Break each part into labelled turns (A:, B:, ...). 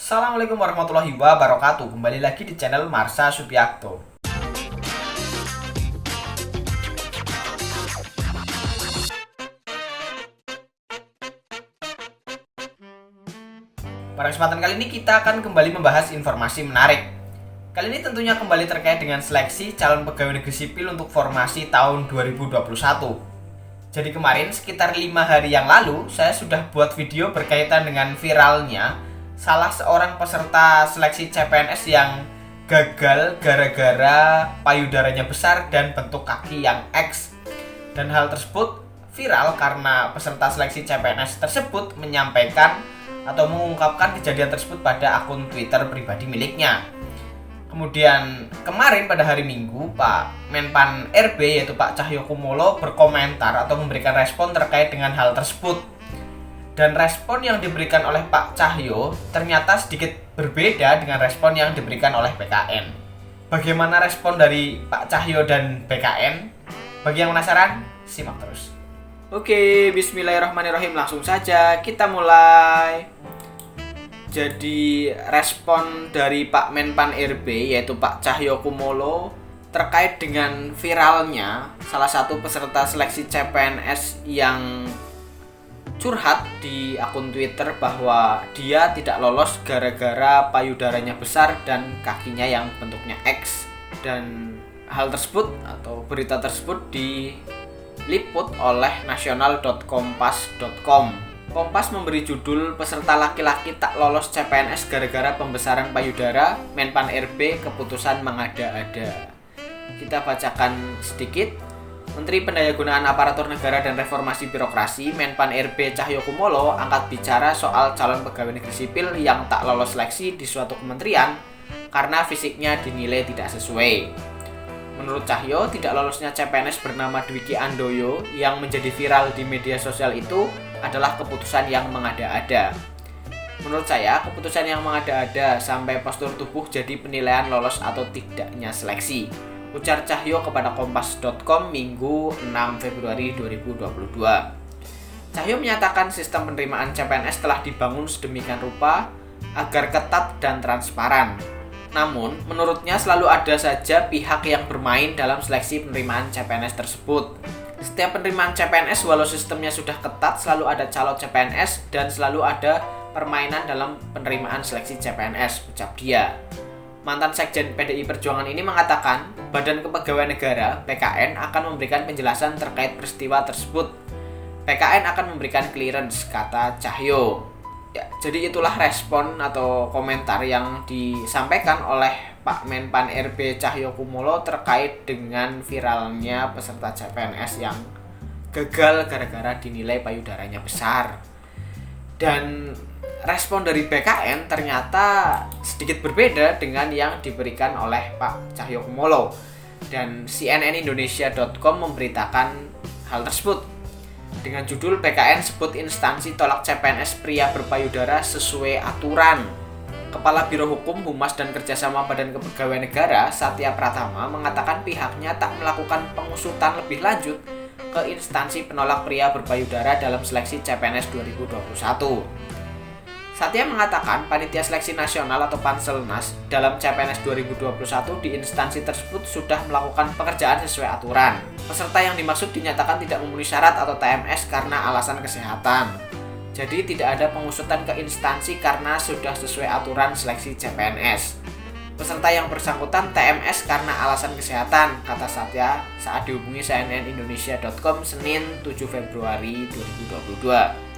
A: Assalamualaikum warahmatullahi wabarakatuh. Kembali lagi di channel Marsha Subiakto. Pada kesempatan kali ini kita akan kembali membahas informasi menarik. Kali ini tentunya kembali terkait dengan seleksi calon pegawai negeri sipil untuk formasi tahun 2021. Jadi kemarin sekitar 5 hari yang lalu saya sudah buat video berkaitan dengan viralnya salah seorang peserta seleksi CPNS yang gagal gara-gara payudaranya besar dan bentuk kaki yang X. Dan hal tersebut viral karena peserta seleksi CPNS tersebut menyampaikan atau mengungkapkan kejadian tersebut pada akun Twitter pribadi miliknya. Kemudian kemarin pada hari Minggu, Pak Menpan RB yaitu Pak Cahyokumolo berkomentar atau memberikan respon terkait dengan hal tersebut. Dan respon yang diberikan oleh Pak Cahyo ternyata sedikit berbeda dengan respon yang diberikan oleh BKN. Bagaimana respon dari Pak Cahyo dan BKN? Bagi yang penasaran, simak terus. Oke, bismillahirrahmanirrahim. Langsung saja kita mulai. Jadi respon dari Pak Menpan RB yaitu Pak Cahyokumolo terkait dengan viralnya salah satu peserta seleksi CPNS yang curhat di akun Twitter bahwa dia tidak lolos gara-gara payudaranya besar dan kakinya yang bentuknya X. Dan hal tersebut atau berita tersebut diliput oleh nasional.kompas.com. Kompas memberi judul peserta laki-laki tak lolos CPNS gara-gara pembesaran payudara, Menpan RB keputusan mengada-ada. Kita bacakan sedikit. Menteri Pendayagunaan Aparatur Negara dan Reformasi Birokrasi Menpan RB Cahyokumolo angkat bicara soal calon pegawai negeri sipil yang tak lolos seleksi di suatu kementerian karena fisiknya dinilai tidak sesuai. Menurut Cahyo, tidak lolosnya CPNS bernama Dwiki Andoyo yang menjadi viral di media sosial itu adalah keputusan yang mengada-ada. Menurut saya, keputusan yang mengada-ada sampai postur tubuh jadi penilaian lolos atau tidaknya seleksi, ujar Cahyo kepada kompas.com Minggu 6 Februari 2022. Cahyo menyatakan sistem penerimaan CPNS telah dibangun sedemikian rupa agar ketat dan transparan. Namun, menurutnya selalu ada saja pihak yang bermain dalam seleksi penerimaan CPNS tersebut. Setiap penerimaan CPNS walau sistemnya sudah ketat selalu ada calon CPNS dan selalu ada permainan dalam penerimaan seleksi CPNS, ucap dia. Mantan Sekjen PDI Perjuangan ini mengatakan, Badan Kepegawaian Negara (BKN) akan memberikan penjelasan terkait peristiwa tersebut. BKN akan memberikan clearance, kata Cahyo. Ya, jadi itulah respon atau komentar yang disampaikan oleh Pak Menpan RB Cahyokumolo terkait dengan viralnya peserta CPNS yang gagal gara-gara dinilai payudaranya besar. Dan respon dari BKN ternyata sedikit berbeda dengan yang diberikan oleh Pak Cahyokumolo. Dan cnnindonesia.com memberitakan hal tersebut dengan judul BKN sebut instansi tolak CPNS pria berpayudara sesuai aturan. Kepala Biro Hukum, Humas dan Kerjasama Badan Kepegawaian Negara, Satya Pratama, mengatakan pihaknya tak melakukan pengusutan lebih lanjut ke instansi penolak pria berpayudara dalam seleksi CPNS 2021. Satya mengatakan panitia seleksi nasional atau Panselnas dalam CPNS 2021 di instansi tersebut sudah melakukan pekerjaan sesuai aturan. Peserta yang dimaksud dinyatakan tidak memenuhi syarat atau TMS karena alasan kesehatan. Jadi tidak ada pengusutan ke instansi karena sudah sesuai aturan seleksi CPNS. Peserta yang bersangkutan TMS karena alasan kesehatan, kata Satya saat dihubungi cnnindonesia.com Senin 7 Februari 2022.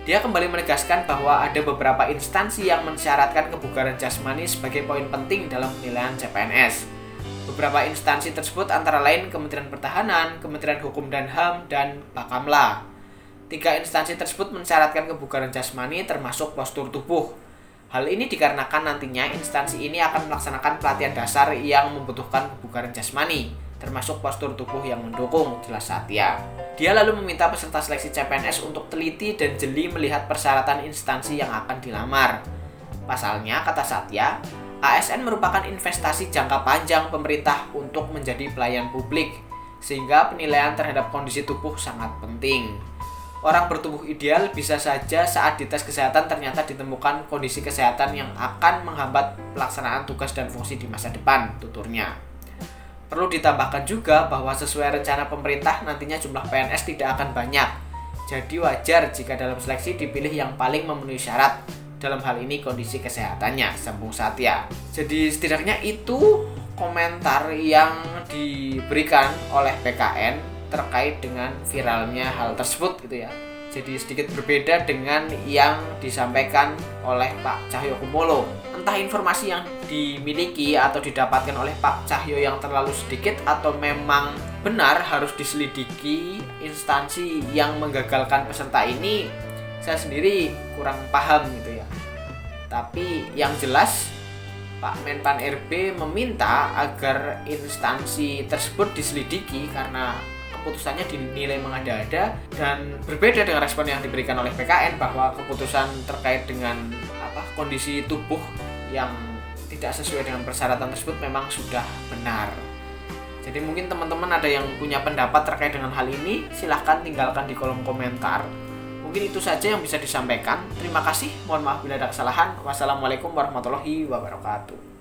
A: Dia kembali menegaskan bahwa ada beberapa instansi yang mensyaratkan kebugaran jasmani sebagai poin penting dalam penilaian CPNS. Beberapa instansi tersebut antara lain Kementerian Pertahanan, Kementerian Hukum dan HAM, dan Bakamla. 3 instansi tersebut mensyaratkan kebugaran jasmani termasuk postur tubuh. Hal ini dikarenakan nantinya instansi ini akan melaksanakan pelatihan dasar yang membutuhkan kebugaran jasmani, termasuk postur tubuh yang mendukung, jelas Satya. Dia lalu meminta peserta seleksi CPNS untuk teliti dan jeli melihat persyaratan instansi yang akan dilamar. Pasalnya, kata Satya, ASN merupakan investasi jangka panjang pemerintah untuk menjadi pelayan publik, sehingga penilaian terhadap kondisi tubuh sangat penting. Orang bertubuh ideal bisa saja saat dites kesehatan ternyata ditemukan kondisi kesehatan yang akan menghambat pelaksanaan tugas dan fungsi di masa depan, tuturnya. Perlu ditambahkan juga bahwa sesuai rencana pemerintah nantinya jumlah PNS tidak akan banyak. Jadi wajar jika dalam seleksi dipilih yang paling memenuhi syarat. Dalam hal ini kondisi kesehatannya, sambung Satya. Jadi setidaknya itu komentar yang diberikan oleh PKN terkait dengan viralnya hal tersebut gitu ya. Jadi sedikit berbeda dengan yang disampaikan oleh Pak Cahyokumolo. Entah informasi yang dimiliki atau didapatkan oleh Pak Cahyo yang terlalu sedikit atau memang benar harus diselidiki instansi yang menggagalkan peserta ini, saya sendiri kurang paham gitu ya. Tapi yang jelas Pak Menpan RB meminta agar instansi tersebut diselidiki karena keputusannya dinilai mengada-ada, dan berbeda dengan respon yang diberikan oleh PKN bahwa keputusan terkait dengan kondisi tubuh yang tidak sesuai dengan persyaratan tersebut memang sudah benar. Jadi mungkin teman-teman ada yang punya pendapat terkait dengan hal ini, silahkan tinggalkan di kolom komentar. Mungkin itu saja yang bisa disampaikan. Terima kasih, mohon maaf bila ada kesalahan. Wassalamualaikum warahmatullahi wabarakatuh.